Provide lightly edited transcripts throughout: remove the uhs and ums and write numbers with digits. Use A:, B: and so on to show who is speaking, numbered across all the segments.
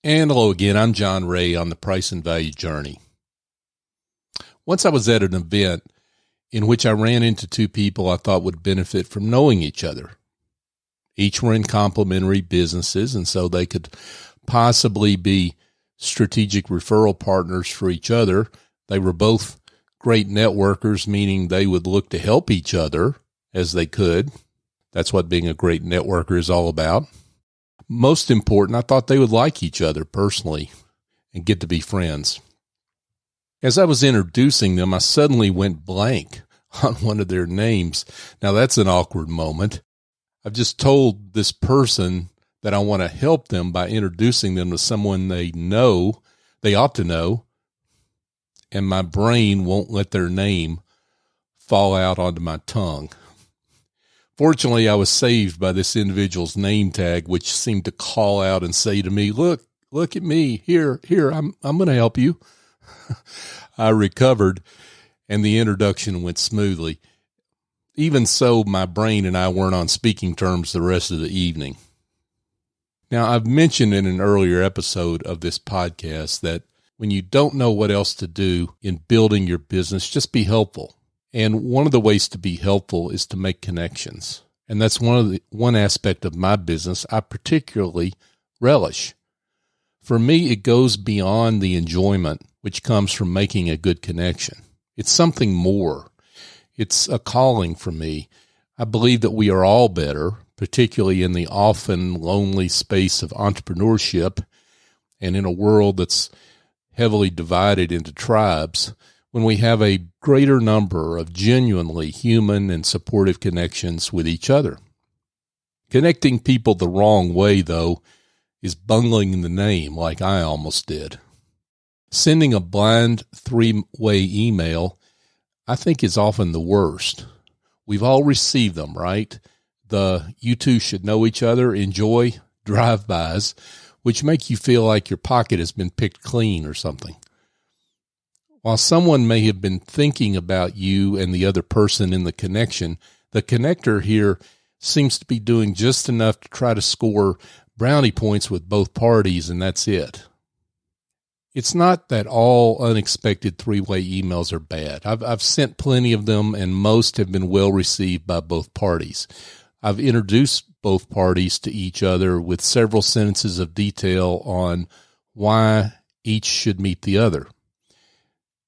A: And hello again, I'm John Ray on the Price and Value Journey. Once I was at an event in which I ran into two people I thought would benefit from knowing each other. Each were in complementary businesses, and so they could possibly be strategic referral partners for each other. They were both great networkers, meaning they would look to help each other as they could. That's what being a great networker is all about. Most important, I thought they would like each other personally and get to be friends. As I was introducing them, I suddenly went blank on one of their names. Now that's an awkward moment. I've just told this person that I want to help them by introducing them to someone they ought to know, and my brain won't let their name fall out onto my tongue. Fortunately, I was saved by this individual's name tag, which seemed to call out and say to me, look at me, here, I'm going to help you. I recovered, and the introduction went smoothly. Even so, my brain and I weren't on speaking terms the rest of the evening. Now, I've mentioned in an earlier episode of this podcast that when you don't know what else to do in building your business, just be helpful. And one of the ways to be helpful is to make connections. And that's one aspect of my business I particularly relish. For me, it goes beyond the enjoyment which comes from making a good connection. It's something more. It's a calling for me. I believe that we are all better, particularly in the often lonely space of entrepreneurship and in a world that's heavily divided into tribes, when we have a greater number of genuinely human and supportive connections with each other. Connecting people the wrong way, though, is bungling the name like I almost did. Sending a blind three-way email, I think, is often the worst. We've all received them, right? You two should know each other, enjoy drive-bys, which make you feel like your pocket has been picked clean or something. While someone may have been thinking about you and the other person in the connection, the connector here seems to be doing just enough to try to score brownie points with both parties, and that's it. It's not that all unexpected three-way emails are bad. I've sent plenty of them, and most have been well received by both parties. I've introduced both parties to each other with several sentences of detail on why each should meet the other.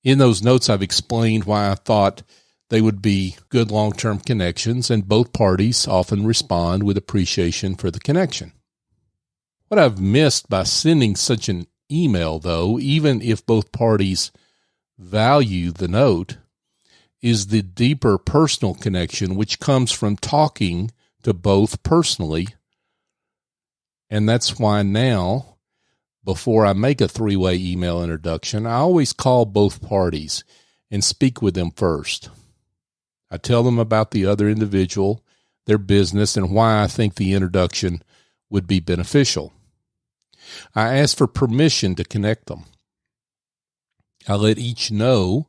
A: In those notes, I've explained why I thought they would be good long-term connections, and both parties often respond with appreciation for the connection. What I've missed by sending such an email, though, even if both parties value the note, is the deeper personal connection which comes from talking to both personally. And that's why now, before I make a three-way email introduction, I always call both parties and speak with them first. I tell them about the other individual, their business, and why I think the introduction would be beneficial. I ask for permission to connect them. I let each know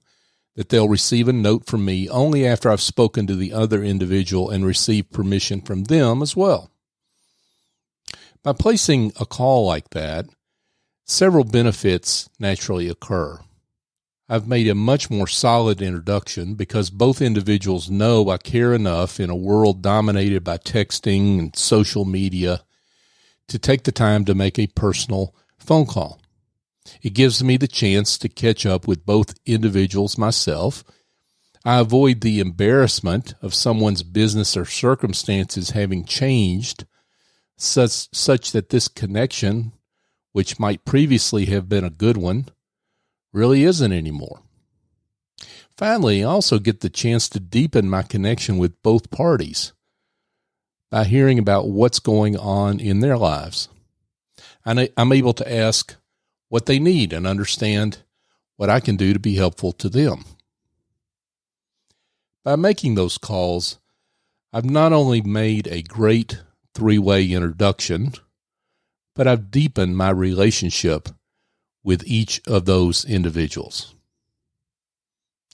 A: that they'll receive a note from me only after I've spoken to the other individual and received permission from them as well. By placing a call like that, several benefits naturally occur. I've made a much more solid introduction because both individuals know I care enough in a world dominated by texting and social media to take the time to make a personal phone call. It gives me the chance to catch up with both individuals myself. I avoid the embarrassment of someone's business or circumstances having changed such that this connection, which might previously have been a good one, really isn't anymore. Finally, I also get the chance to deepen my connection with both parties by hearing about what's going on in their lives. I'm able to ask what they need and understand what I can do to be helpful to them. By making those calls, I've not only made a great three-way introduction, but I've deepened my relationship with each of those individuals.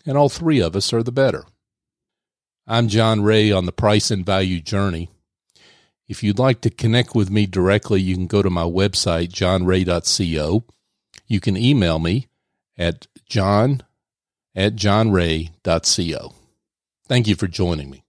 A: And all three of us are the better. I'm John Ray on the Price and Value Journey. If you'd like to connect with me directly, you can go to my website, johnray.co. You can email me at john@johnray.co. Thank you for joining me.